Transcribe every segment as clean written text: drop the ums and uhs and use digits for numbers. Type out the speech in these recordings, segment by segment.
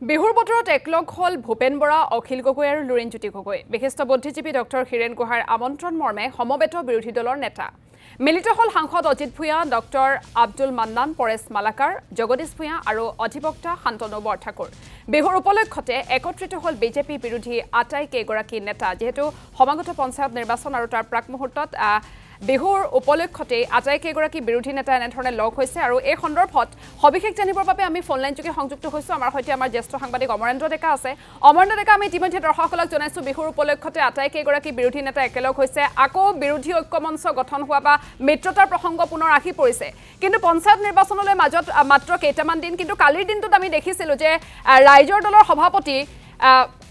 বিহুৰ বতৰত একলগ হল ভূপেন বৰা, অখিল গগৈ আৰু লুৰিণজ্যোতি গগৈ। বিশিষ্ট বুদ্ধিজীৱী ডক্টৰ হীৰেন গোহাঁইৰ আমন্ত্ৰণ মৰ্মে সমবেত বিৰোধী দলৰ নেতা মিলিত হল সাংসদ অজিত ভূঞা, ডক্টৰ আব্দুল মান্নান, পৰেশ মালাকাৰ, জগদীশ ভূঞা আৰু অধিবক্তা শান্তনু বৰঠাকুৰ। বিহুৰ উপলক্ষতে একত্ৰিত হল বিজেপি বিৰোধী আটাইকেইগৰাকী নেতা। যেহেতু সমাগত পঞ্চায়ত নিৰ্বাচন আৰু তাৰ প্ৰাক মুহূৰ্তত বিহুৰ উপলক্ষতে আটাইকেইগৰাকী বিৰোধী নেতা এনেধৰণে লগ হৈছে আৰু এই সন্দৰ্ভত সবিশেষ জানিবৰ বাবে আমি ফোনলাইন যোগে সংযুক্ত হৈছোঁ। আমাৰ সৈতে আমাৰ জ্যেষ্ঠ সাংবাদিক অমৰেন্দ্ৰ ডেকা আছে। অমৰেন্দ্ৰ ডেকা, আমি ইতিমধ্যে দৰ্শকসকলক জনাইছোঁ বিহুৰ উপলক্ষতে আটাইকেইগৰাকী বিৰোধী নেতা একেলগ হৈছে। আকৌ বিৰোধী ঐক্য মঞ্চ গঠন হোৱা বা মিত্ৰতাৰ প্ৰসংগ পুনৰ আহি পৰিছে। কিন্তু পঞ্চায়ত নিৰ্বাচনলৈ মাজত মাত্ৰ কেইটামান দিন, কিন্তু কালিৰ দিনটোত আমি দেখিছিলোঁ যে ৰাইজৰ দলৰ সভাপতি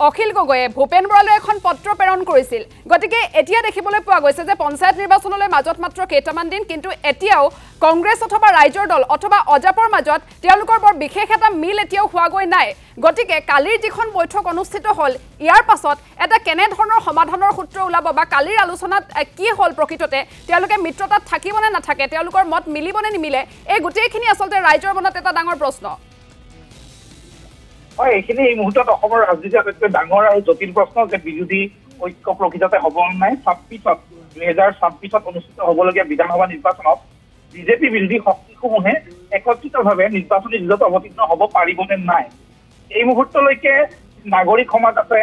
অখিল গগৈয়ে ভূপেন বৰালৈ এখন পত্ৰ প্ৰেৰণ কৰিছিল। গতিকে এতিয়া দেখিবলৈ পোৱা গৈছে যে পঞ্চায়ত নিৰ্বাচনলৈ মাজত মাত্ৰ কেইটামান দিন, কিন্তু এতিয়াও কংগ্ৰেছ অথবা ৰাইজৰ দল অথবা অজাপৰ মাজত তেওঁলোকৰ বৰ বিশেষ এটা মিল এতিয়াও হোৱাগৈ নাই। গতিকে কালিৰ যিখন বৈঠক অনুষ্ঠিত হ'ল, ইয়াৰ পাছত এটা কেনেধৰণৰ সমাধানৰ সূত্ৰ ওলাব বা কালিৰ আলোচনাত কি হ'ল প্ৰকৃততে, তেওঁলোকে মিত্ৰতাত থাকিবনে নাথাকে, তেওঁলোকৰ মত মিলিবনে নিমিলে, এই গোটেইখিনি আচলতে ৰাইজৰ মনত এটা ডাঙৰ প্ৰশ্ন। হয়, এইখিনি এই মুহূৰ্তত অসমৰ ৰাজনীতিৰ আটাইতকৈ ডাঙৰ আৰু জটিল প্ৰশ্ন যে বিৰোধী ঐক্য প্ৰকৃততে হ'ব নাই। 2026 অনুষ্ঠিত হ'বলগীয়া বিধানসভা নিৰ্বাচনত বিজেপি বিৰোধী শক্তিসমূহে একত্ৰিতভাৱে নিৰ্বাচনী যুঁজত অৱতীৰ্ণ হ'ব পাৰিবনে নাই। এই মুহূৰ্তলৈকে নাগৰিক সমাজ আছে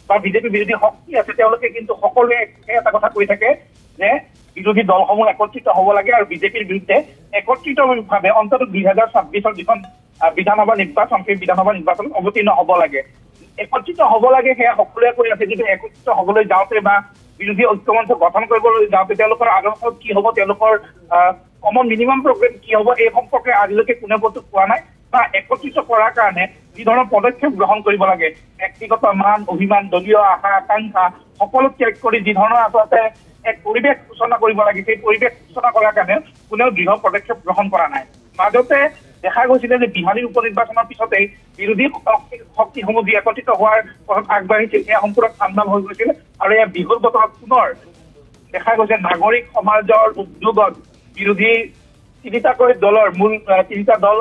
বা বিজেপি বিৰোধী শক্তি আছে, তেওঁলোকে কিন্তু সকলোৱে এটা কথা কৈ থাকে যে বিৰোধী দলসমূহ একত্ৰিত হ'ব লাগে আৰু বিজেপিৰ বিৰুদ্ধে একত্ৰিতভাৱে অন্তত 2026 যিখন বিধানসভা নিৰ্বাচন, সেই বিধানসভা নিৰ্বাচনত অৱতীৰ্ণ হ'ব লাগে, একত্ৰিত হ'ব লাগে, সেয়া সকলোৱে কৈ আছে। কিন্তু একত্ৰিত হ'বলৈ যাওঁতে বা বিৰোধী ঐক্যমঞ্চ গঠন কৰিবলৈ যাওঁতে তেওঁলোকৰ আদৰ্শ কি হ'ব, তেওঁলোকৰ কমন মিনিমাম প্ৰগ্ৰেম কি হ'ব, এই সম্পৰ্কে আজিলৈকে কোনে বস্তু পোৱা নাই বা একত্ৰিত কৰাৰ কাৰণে যি ধৰণৰ পদক্ষেপ গ্ৰহণ কৰিব লাগে, ব্যক্তিগত মান অভিমান, দলীয় আশা আকাংক্ষা সকলো ত্যাগ কৰি যি ধৰণৰ আচলতে এক পৰিৱেশ সূচনা কৰিব লাগে, সেই পৰিৱেশ সূচনা কৰাৰ কাৰণে কোনেও দৃঢ় পদক্ষেপ গ্ৰহণ কৰা নাই। মাজতে দেখা গৈছিলে যে বিহালীৰ উপ নিৰ্বাচনৰ পিছতেই বিৰোধী শক্তিসমূহ যি একত্ৰিত হোৱাৰ পথত আগবাঢ়িছিল, সেয়া সম্পূৰ্ণ খান্দাল হৈ গৈছিল আৰু এয়া বিহুৰ বতৰত পুনৰ দেখা গৈছে নাগৰিক সমাজৰ উদ্যোগত বিৰোধী তিনিটাকৈ দলৰ তিনিটা দল,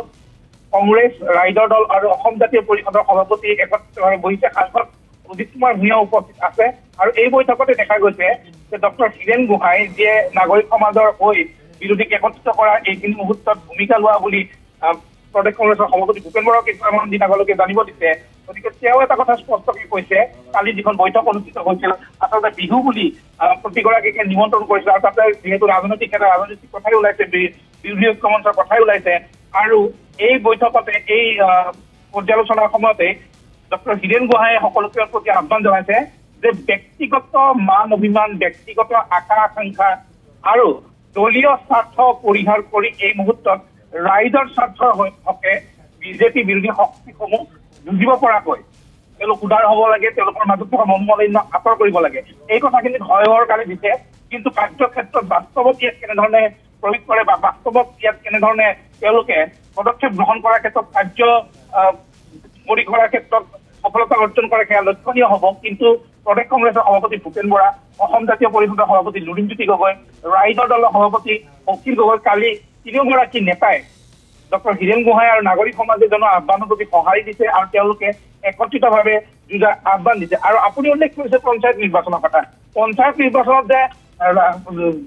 কংগ্ৰেছ, ৰাইজৰ দল আৰু অসম জাতীয় পৰিষদৰ সভাপতি একত্ৰিতভাৱে বহিছে। সাংসদ অজিত কুমাৰ ভূঞা উপস্থিত আছে আৰু এই বৈঠকতে দেখা গৈছে যে ডক্টৰ হীৰেন গোহাঁই যিয়ে নাগৰিক সমাজৰ হৈ বিৰোধীক একত্ৰিত কৰা এইখিনি মুহূৰ্তত ভূমিকা লোৱা বুলি প্ৰদেশ কংগ্ৰেছৰ সভাপতি ভূপেন বৰাক কিছুমান দিন আগলৈকে জানিব দিছে। গতিকে তেওঁ এটা কথা স্পষ্টকৈ কৈছে, কালি যিখন বৈঠক অনুষ্ঠিত হৈছিল আচলতে বিহু বুলি প্ৰতিগৰাকীকে নিমন্ত্ৰণ কৰিছিল আৰু তাতে যিহেতু ৰাজনৈতিক কথাই ওলাইছে, বিৰোধী ঐক্য মঞ্চৰ কথাই ওলাইছে আৰু এই বৈঠকতে এই পৰ্যালোচনাৰ সময়তে ডক্টৰ হীৰেন গোহাঁইয়ে সকলোকে প্ৰতি আহ্বান জনাইছে যে ব্যক্তিগত মান অভিমান, ব্যক্তিগত আশা আকাংক্ষা আৰু দলীয় স্বাৰ্থ পৰিহাৰ কৰি এই মুহূৰ্তত ৰাইজৰ স্বাৰ্থৰ হকে বিজেপি বিৰোধী শক্তিসমূহ যুঁজিব পৰাকৈ তেওঁলোক উদাৰ হ'ব লাগে, তেওঁলোকৰ মাজত থকা মনোমালিন্য আঁতৰ কৰিব লাগে। এই কথাখিনি হয়ৰ কালি দিছে, কিন্তু কাৰ্যক্ষেত্ৰত বাস্তৱত ইয়াত কেনেধৰণে প্ৰয়োগ কৰে বা বাস্তৱত ইয়াত কেনেধৰণে তেওঁলোকে পদক্ষেপ গ্ৰহণ কৰাৰ ক্ষেত্ৰত কাৰ্য কৰি কৰাৰ ক্ষেত্ৰত সফলতা অৰ্জন কৰে, সেয়া লক্ষণীয় হ'ব। কিন্তু প্ৰদেশ কংগ্ৰেছৰ সভাপতি ভূপেন বৰা, অসম জাতীয় পৰিষদৰ সভাপতি লুৰিণজ্যোতি গগৈ, ৰাইজৰ দলৰ সভাপতি অখিল গগৈ, কালি তিনিওগৰাকী নেতাই ডক্টৰ হীৰেন গোহাঁই আৰু নাগৰিক সমাজে জনোৱা আহ্বানৰ প্ৰতি সঁহাৰি দিছে আৰু তেওঁলোকে একত্ৰিতভাৱে যুঁজাৰ আহ্বান দিছে। আৰু আপুনি উল্লেখ কৰিছে পঞ্চায়ত নিৰ্বাচনৰ কথা। পঞ্চায়ত নিৰ্বাচনত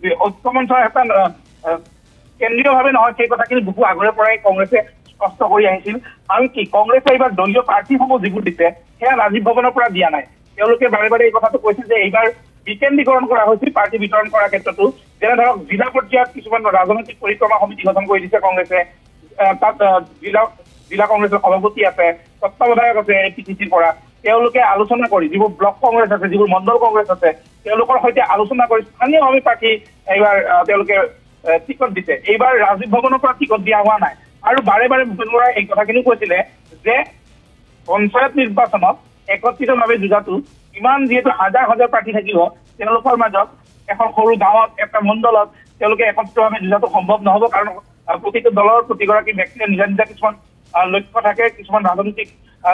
যে ঐক্যমঞ্চৰ এটা কেন্দ্ৰীয়ভাৱে নহয়, সেই কথাখিনি বহু আগৰে পৰাই কংগ্ৰেছে স্পষ্ট কৰি আহিছিল। আৰু কি কংগ্ৰেছে এইবাৰ দলীয় প্ৰাৰ্থীসমূহ যিবোৰ দিছে সেয়া ৰাজীৱ ভৱনৰ পৰা দিয়া নাই। তেওঁলোকে বাৰে বাৰে এই কথাটো কৈছে যে এইবাৰ বিকেন্দ্ৰীকৰণ কৰা হৈছিল প্ৰাৰ্থী বিতৰণ কৰাৰ ক্ষেত্ৰতো। যেনে ধৰক জিলা পৰ্যায়ত কিছুমান ৰাজনৈতিক পৰিক্ৰমা সমিতি গঠন কৰি দিছে কংগ্ৰেছে, তাত জিলা কংগ্ৰেছৰ সভাপতি আছে, তত্ত্বাৱধায়ক আছে APCCৰ পৰা। তেওঁলোকে আলোচনা কৰি যিবোৰ ব্লক কংগ্ৰেছ আছে, যিবোৰ মণ্ডল কংগ্ৰেছ আছে, তেওঁলোকৰ সৈতে আলোচনা কৰি স্থানীয়ভাৱে প্ৰাৰ্থী এইবাৰ তেওঁলোকে টিকট দিছে। এইবাৰ ৰাজীৱ ভৱনৰ পৰা টিকট দিয়া হোৱা নাই। আৰু বাৰে বাৰে ভূপেন বৰাই এই কথাখিনিও কৈছিলে যে পঞ্চায়ত নিৰ্বাচনত একত্ৰিতভাৱে যুঁজাটো ইমান যিহেতু হাজাৰ হাজাৰ প্ৰাৰ্থী থাকিব, তেওঁলোকৰ মাজত এখন সৰু গাঁৱত এটা মণ্ডলত তেওঁলোকে একত্ৰিতভাৱে যুঁজাটো সম্ভৱ নহ'ব। কাৰণ প্ৰতিটো দলৰ প্ৰতিগৰাকী ব্যক্তিয়ে নিজা নিজা কিছুমান লক্ষ্য থাকে, কিছুমান ৰাজনৈতিক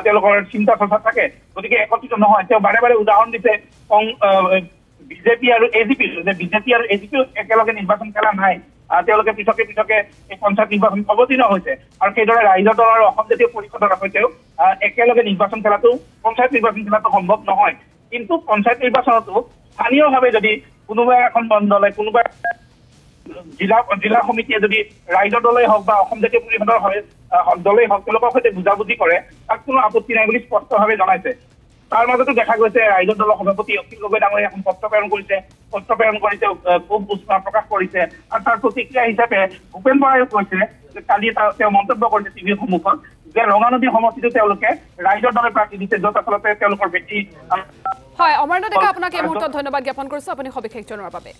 তেওঁলোকৰ চিন্তা চৰ্চা থাকে, গতিকে একত্ৰিত নহয়। তেওঁ বাৰে বাৰে উদাহৰণ দিছে বিজেপি আৰু AGP, যে বিজেপি আৰু AGP একেলগে নিৰ্বাচন খেলা নাই তেওঁলোকে পৃথকে পৃথকে এই পঞ্চায়ত নিৰ্বাচন অৱতীৰ্ণ হৈছে আৰু সেইদৰে ৰাইজৰ দল আৰু অসম জাতীয় পৰিষদৰ সৈতেও একেলগে নিৰ্বাচন খেলাটো পঞ্চায়ত নিৰ্বাচন খেলাটো সম্ভৱ নহয়। কিন্তু পঞ্চায়ত নিৰ্বাচনতো স্থানীয়ভাৱে যদি কোনোবা এখন দলে কোনোবা জিলা সমিতিয়ে যদি ৰাইজৰ দলেই হওক বা অসম জাতীয় পৰিষদৰ দলেই হওক তেওঁলোকৰ সৈতে বুজাবুজি কৰে তাত কোনো আপত্তি নাই বুলি স্পষ্টভাৱে জনাইছে। তাৰ মাজতো দেখা গৈছে ৰাইজৰ দলৰ সভাপতি অখিল গগৈ ডাঙৰীয়াই এখন পত্ৰ প্ৰেৰণ কৰিছে খুব উৎসাহ প্ৰকাশ কৰিছে আৰু তাৰ প্ৰতিক্ৰিয়া হিচাপে ভূপেন বৰাই কৈছে যে কালি তেওঁ মন্তব্য কৰিছে টিভিৰ সন্মুখত যে ৰঙানদী সমষ্টিটো তেওঁলোকে ৰাইজৰ দলে প্ৰাৰ্থী দিছে য'ত আচলতে তেওঁলোকৰ বেছি হয় অমৰেন্দ্ৰ ডেকা আপোনাক এই মুহূৰ্তত ধন্যবাদ জ্ঞাপন কৰিছো আপুনি সবিশেষ জনোৱাৰ বাবে।